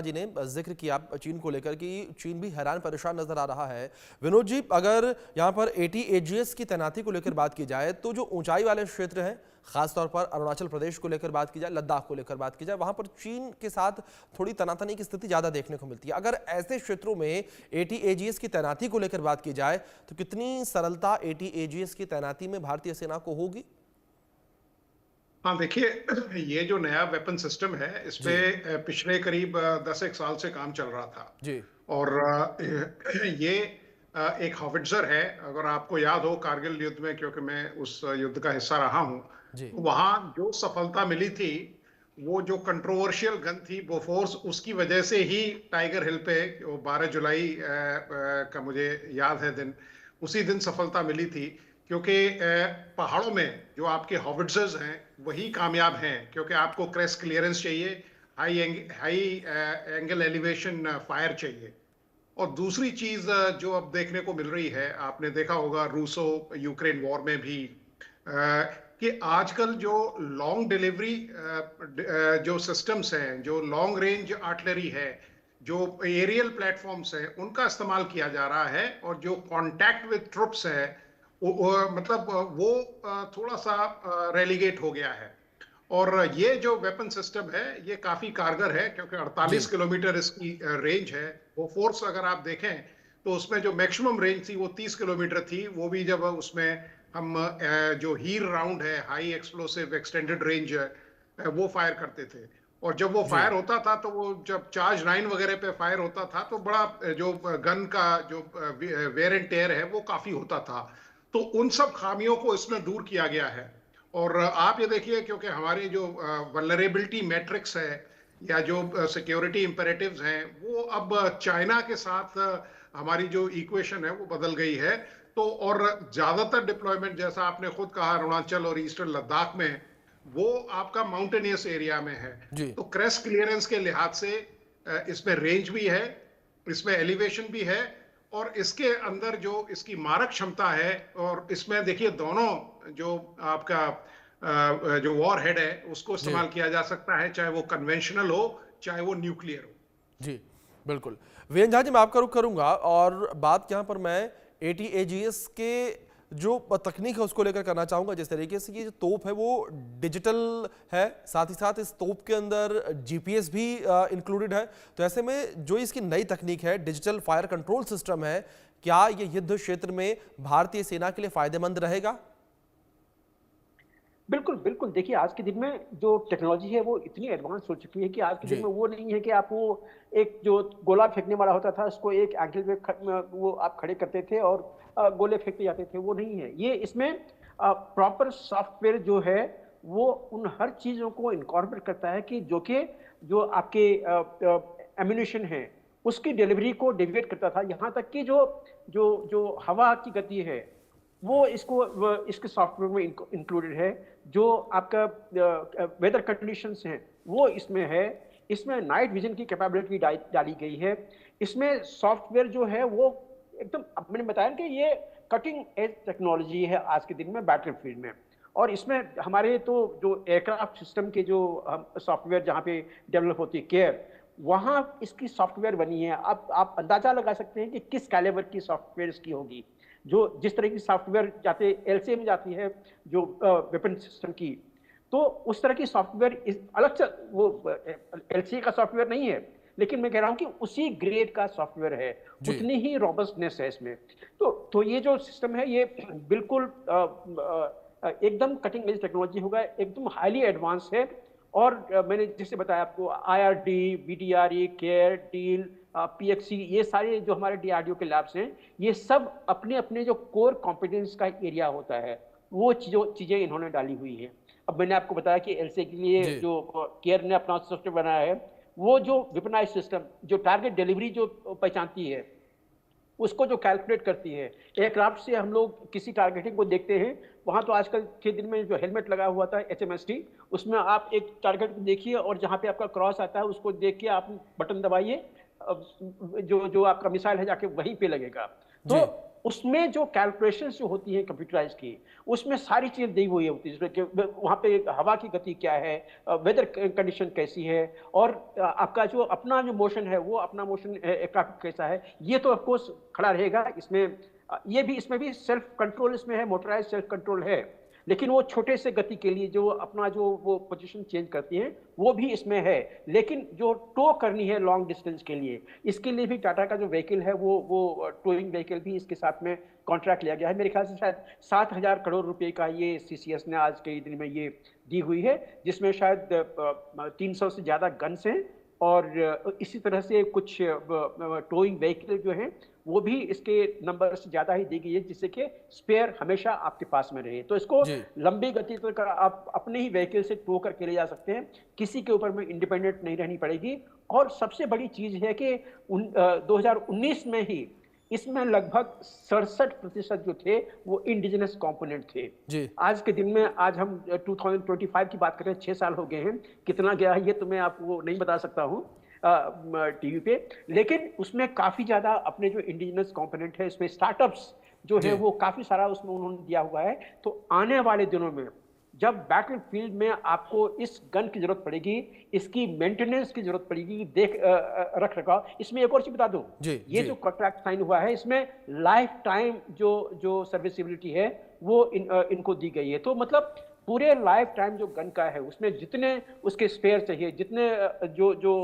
जी ने जिक्र किया चीन को लेकर कि चीन भी हैरान परेशान नजर आ रहा है। विनोद जी, अगर यहाँ पर ATAGS की तैनाती को लेकर बात की जाए तो जो ऊंचाई वाले क्षेत्र हैं, खासतौर पर अरुणाचल प्रदेश को लेकर बात की जाए, लद्दाख को लेकर बात की जाए, वहां पर चीन के साथ थोड़ी तनातनी की स्थिति ज्यादा देखने को मिलती है। अगर ऐसे क्षेत्रों में ATAGS की तैनाती को लेकर बात की जाए तो कितनी सरलता ATAGS की तैनाती में भारतीय सेना को होगी? हाँ, देखिए, ये जो नया वेपन सिस्टम है इस पे जी। पिछले करीब 10 एक साल से काम चल रहा था। जी। और ये एक हॉविट्जर है। अगर आपको याद हो कारगिल युद्ध में, क्योंकि मैं उस युद्ध का हिस्सा रहा हूँ, जी। तो वहां जो सफलता मिली थी, वो जो कंट्रोवर्शियल गन थी बोफोर्स, उसकी वजह से ही टाइगर हिल पे वो 12 जुलाई का मुझे याद है दिन, उसी दिन सफलता मिली थी। क्योंकि पहाड़ों में जो आपके हॉविट्जर्स हैं वही कामयाब हैं, क्योंकि आपको क्रेस्ट क्लियरेंस चाहिए, हाई एंगल एलिवेशन फायर चाहिए। और दूसरी चीज जो अब देखने को मिल रही है, आपने देखा होगा रूसो यूक्रेन वॉर में भी, कि आजकल जो लॉन्ग डिलीवरी जो सिस्टम्स हैं, जो लॉन्ग रेंज आर्टिलरी है, जो एरियल प्लेटफॉर्म्स हैं, उनका इस्तेमाल किया जा रहा है। और जो कांटेक्ट विद ट्रुप्स है, मतलब वो थोड़ा सा रेलीगेट हो गया है। और ये जो वेपन सिस्टम है ये काफी कारगर है, क्योंकि 48 जी। किलोमीटर इसकी रेंज है। वो फोर्स अगर आप देखें तो उसमें जो मैक्सिमम रेंज थी वो 30 किलोमीटर थी। वो भी जब उसमें हम जो हीर राउंड है, हाई एक्सप्लोसिव एक्सटेंडेड रेंज, वो फायर करते थे। और जब वो जी। फायर होता था तो वो जब चार्ज 9 वगैरह पे फायर होता था तो बड़ा जो गन का जो वेयर एंड टेयर है वो काफी होता था। तो उन सब खामियों को इसमें दूर किया गया है। और आप ये देखिए, क्योंकि हमारे जो वल्नरेबिलिटी मैट्रिक्स है या जो सिक्योरिटी इंपेरेटिव्स हैं, वो अब चाइना के साथ हमारी जो इक्वेशन है वो बदल गई है। तो और ज्यादातर डिप्लॉयमेंट, जैसा आपने खुद कहा, अरुणाचल और ईस्टर्न लद्दाख में, वो आपका माउंटेनियस एरिया में है। जी। तो क्रेस्ट क्लियरेंस के लिहाज से इसमें रेंज भी है, इसमें एलिवेशन भी है, और इसके अंदर जो इसकी मारक क्षमता है। और इसमें देखिए, दोनों जो आपका जो वॉर हेड है उसको जी। इस्तेमाल किया जा सकता है, चाहे वो कन्वेंशनल हो चाहे वो न्यूक्लियर हो। जी, बिल्कुल। वीरेंद्र झा जी, मैं आपका रुख करूंगा और बात यहाँ पर मैं ATAGS के जो तकनीक है उसको लेकर करना चाहूंगा। जिस तरीके से ये जो तोप है वो डिजिटल है, साथ ही साथ इस तोप के अंदर GPS भी इंक्लूडेड है। तो ऐसे में जो इसकी नई तकनीक है, डिजिटल फायर कंट्रोल सिस्टम है, क्या ये युद्ध क्षेत्र में भारतीय सेना के लिए फायदेमंद रहेगा? बिल्कुल, बिल्कुल। देखिए, आज के दिन में जो टेक्नोलॉजी है, वो इतनी एडवांस हो चुकी है कि आज के दिन जी। में वो नहीं है कि आप वो एक जो गोला फेंकने वाला होता था, उसको एक एंगल पे वो आप खड़े करते थे और गोले फेंकते जाते थे, वो नहीं है। ये इसमें प्रॉपर सॉफ्टवेयर जो है, वो उन हर चीज़ों को इनकॉर्पोरेट करता है कि जो आपके एम्यूनेशन है, उसकी डिलीवरी को डेविएट करता था। यहाँ तक कि जो जो जो हवा की गति है, वो इसके सॉफ्टवेयर में इंक्लूडेड है। जो आपका वेदर कंडीशंस हैं वो इसमें है। इसमें नाइट विजन की कैपेबिलिटी डाली गई है। इसमें सॉफ्टवेयर जो है वो एकदम, अब मैंने बताया कि ये कटिंग एज टेक्नोलॉजी है आज के दिन में बैटलफील्ड में। और इसमें हमारे तो जो एयरक्राफ्ट सिस्टम के जो सॉफ्टवेयर जहाँ पे डेवलप होती है केयर, वहाँ इसकी सॉफ्टवेयर बनी है। अब आप अंदाजा लगा सकते हैं कि किस कैलिबर की सॉफ्टवेयर इसकी होगी। जो जिस तरह की सॉफ्टवेयर जाते एलसीए में जाती है जो वेपन सिस्टम की, तो उस तरह की सॉफ्टवेयर अलग से वो एलसीए का सॉफ्टवेयर नहीं है, लेकिन मैं कह रहा हूं कि उसी ग्रेड का सॉफ्टवेयर है, जी। उतनी ही रॉबस्टनेस है इसमें। तो ये जो सिस्टम है ये बिल्कुल एकदम कटिंग एज टेक्नोलॉजी होगा, एकदम हाईली एडवांस है। और मैंने जैसे बताया आपको, आईआरडी, बीडीआरई, केयर, डील, पीएक्सी, ये सारे जो हमारे डीआरडीओ के लैब्स हैं, ये सब अपने अपने जो कोर कॉम्पिटेंस का एरिया होता है, वो चीजें इन्होंने डाली हुई है। अब मैंने आपको बताया कि एलसीए के लिए जी। जो केयर ने अपना सिस्टम बनाया है, वो जो वेपनाइज सिस्टम जो टारगेट डिलीवरी जो पहचानती है, उसको जो कैलकुलेट करती है। एयरक्राफ्ट से हम लोग किसी टारगेटिंग को देखते हैं, वहां तो आजकल के दिन में जो हेलमेट लगा हुआ था HMST, उसमें आप एक टारगेट को देखिए और जहां पे आपका क्रॉस आता है उसको देख के आप बटन दबाइए, जो जो आपका मिसाइल है जाके वहीं पे लगेगा। तो जी। उसमें जो कैलकुलेशंस जो होती हैं कंप्यूटराइज की, उसमें सारी चीज़ें दी हुई होती है, जिसमें कि वहाँ पे हवा की गति क्या है, वेदर कंडीशन कैसी है, और आपका जो अपना जो मोशन है, वो अपना मोशन एयरक्राफ्ट कैसा है, ये तो ऑफ कोर्स खड़ा रहेगा। इसमें ये भी, इसमें भी सेल्फ कंट्रोल इसमें है, मोटराइज सेल्फ कंट्रोल है। लेकिन वो छोटे से गति के लिए जो अपना जो वो पोजीशन चेंज करती हैं, वो भी इसमें है। लेकिन जो टो करनी है लॉन्ग डिस्टेंस के लिए, इसके लिए भी टाटा का जो व्हीकल है, वो टोइंग व्हीकल भी इसके साथ में कॉन्ट्रैक्ट लिया गया है। मेरे ख्याल से शायद 7,000 करोड़ रुपए का ये सीसीएस ने आज के दिन में ये दी हुई है, जिसमें शायद 300 से ज्यादा गन्स हैं, और इसी तरह से कुछ टोइंग व्हीकल जो हैं, वो भी इसके नंबर से ज्यादा ही दी गई है, जिससे कि स्पेयर हमेशा आपके पास में रहे। तो इसको जी लंबी गति तक आप अपने ही व्हीकल से टो करके ले जा सकते हैं, किसी के ऊपर में इंडिपेंडेंट नहीं रहनी पड़ेगी। और सबसे बड़ी चीज है कि 2019 में ही इसमें लगभग 67% जो थे वो इंडिजिनस कंपोनेंट थे। जी आज के दिन में, आज हम 2025 की बात कर रहे हैं, 6 साल हो गए हैं, कितना गया है ये तो मैं आपको नहीं बता सकता हूँ टीवी पे। लेकिन उसमें काफी ज्यादा अपने जो इंडिजिनस कंपोनेंट है, इसमें स्टार्टअप्स जो है जी वो काफी सारा उसमें उन्होंने दिया हुआ है। तो आने वाले दिनों में जब बैटल फील्ड में आपको इस गन की जरूरत पड़ेगी, इसकी मेंटेनेंस की जरूरत पड़ेगी, रख रखाव। इसमें एक और चीज बता दूं, जी ये जी जो कॉन्ट्रैक्ट साइन हुआ है, इसमें लाइफ टाइम जो सर्विसिबिलिटी है वो इनको दी गई है। तो मतलब पूरे लाइफ टाइम जो गन का है, उसमें जितने उसके स्पेयर चाहिए, जितने जो जो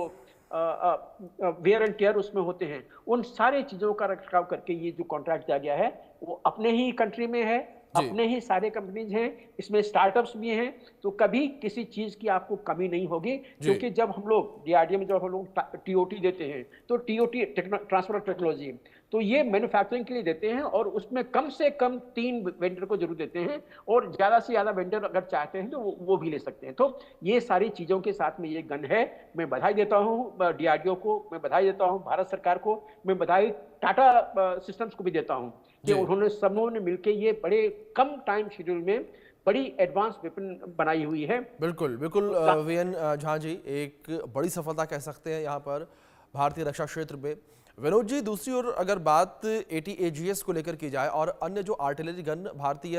वेयर एंड टेयर उसमें होते हैं, उन सारी चीजों का रखरखाव करके ये जो कॉन्ट्रैक्ट दिया गया है, वो अपने ही कंट्री में है, जी अपने ही सारे कंपनीज हैं, इसमें स्टार्टअप्स भी हैं। तो कभी किसी चीज की आपको कमी नहीं होगी, जी क्योंकि जब हम लोग डीआरडीओ में जब हम लोग टीओटी देते हैं, तो टीओटी ट्रांसफर ऑफ टेक्नोलॉजी, तो ये मैन्युफैक्चरिंग के लिए देते हैं, और उसमें कम से कम 3 वेंडर को जरूर देते हैं, और ज्यादा से ज्यादा वेंडर अगर चाहते हैं तो वो भी ले सकते हैं। तो ये सारी चीजों के साथ में ये गन है। मैं बधाई देता हूँ डीआरडीओ को, मैं बधाई देता हूँ भारत सरकार को, मैं बधाई टाटा सिस्टम्स को भी देता हूँ कि जी उन्होंने सबों ने मिलकर ये बड़े कम टाइम शेड्यूल में बड़ी एडवांस वेपन बनाई हुई है। बिल्कुल बिल्कुल वीएन झा जी, एक बड़ी सफलता कह सकते हैं यहाँ पर भारतीय रक्षा क्षेत्र में। विनोद जी, दूसरी ओर अगर बात ATAGS को लेकर की जाए और अन्य जो आर्टिलरी गन भारतीय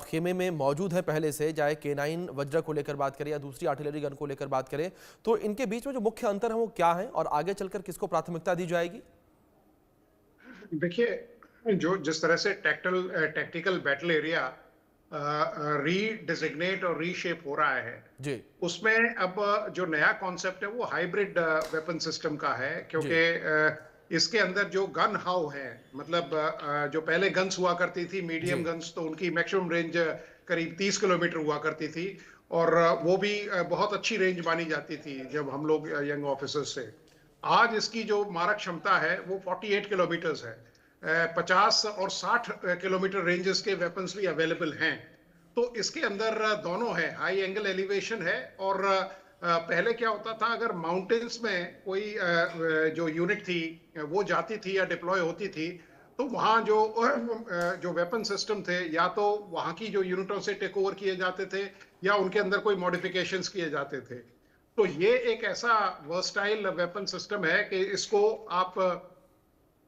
खेमे में मौजूद है पहले से, चाहे K9 वज्र को लेकर बात करें या दूसरी आर्टिलरी गन को लेकर बात करें, तो इनके बीच में जो मुख्य अंतर है वो क्या है और आगे चलकर किसको प्राथमिकता दी जाएगी? देखिए, जो जिस तरह से टैक्टिकल बैटल एरिया रीडिजिग्नेट और रीशेप हो रहा है, जी उसमें अब जो नया कॉन्सेप्ट है वो हाइब्रिड वेपन सिस्टम का है, जी क्योंकि इसके अंदर जो गन हाउ है, मतलब जो पहले गन्स हुआ करती थी, जी मीडियम गन्स, तो उनकी मैक्सिमम रेंज करीब 30 किलोमीटर हुआ करती थी, और वो भी बहुत अच्छी रेंज मानी जाती थी जब हम लोग यंग ऑफिसर्स से। आज इसकी जो मारक क्षमता है वो 48 किलोमीटर्स है। 50 और 60 किलोमीटर रेंजेस के वेपन्स भी अवेलेबल हैं। तो इसके अंदर दोनों है, हाई एंगल एलिवेशन है, और पहले क्या होता था, अगर माउंटेन्स में कोई जो यूनिट थी वो जाती थी या डिप्लॉय होती थी, तो वहाँ जो वेपन सिस्टम थे, या तो वहाँ की जो यूनिटों से टेक ओवर किए जाते थे या उनके अंदर कोई मॉडिफिकेशंस किए जाते थे। तो ये एक ऐसा वर्सटाइल वेपन सिस्टम है कि इसको आप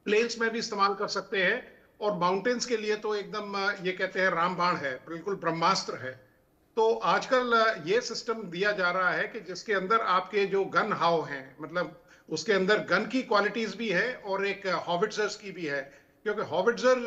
प्लेन्स में भी इस्तेमाल कर सकते हैं, और माउंटेन्स के लिए तो एकदम ये कहते हैं रामबाण है, बिल्कुल ब्रह्मास्त्र है। तो आजकल ये सिस्टम दिया जा रहा है कि जिसके अंदर आपके जो गन हाउ हैं, मतलब उसके अंदर गन की क्वालिटीज भी है और एक हॉविट्जर्स की भी है, क्योंकि हॉविट्जर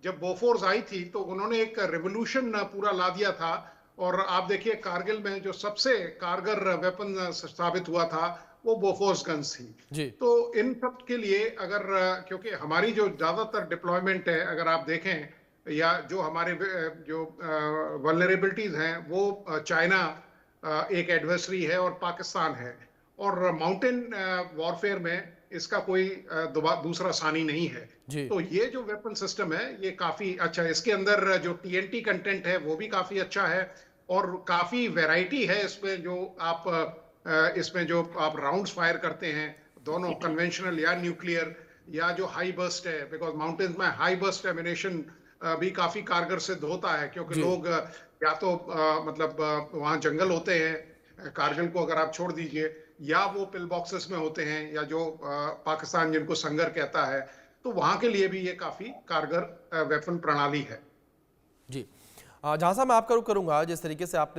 जब बोफोर्स आई थी तो उन्होंने एक रेवोल्यूशन पूरा ला दिया था। और आप देखिए, कारगिल में जो सबसे कारगर वेपन साबित हुआ था वो बोफोर्स गन्स थी। जी तो इन सब के लिए अगर, क्योंकि हमारी जो ज्यादातर डिप्लॉयमेंट है, अगर आप देखें, या जो हमारे जो वल्नरेबिलिटीज हैं, वो चाइना एक एडवर्सरी है और पाकिस्तान है, और माउंटेन वॉरफेयर में इसका कोई दूसरा सानी नहीं है। जी तो ये जो वेपन सिस्टम है ये काफी अच्छा है। इसके अंदर जो TNT कंटेंट है वो भी काफी अच्छा है, और काफी वैरायटी है इसमें। जो आप इसमें जो आप राउंड्स फायर करते हैं, दोनों कन्वेंशनल या न्यूक्लियर, या जो हाई बर्स्ट है, बिकॉज माउंटेन्स में हाई बर्स्ट एमिनेशन भी काफी कारगर सिद्ध होता है, क्योंकि जी लोग या तो मतलब वहाँ जंगल होते हैं, कारगिल को अगर आप छोड़ दीजिए, या वो पिल बॉक्सेस में होते हैं, या जो पाकिस्तान जिनको संगर कहता है, तो वहां के लिए भी ये काफी कारगर वेपन प्रणाली है। जी। जहां साहब मैं आपका रुख करूंगा, जिस तरीके से आपने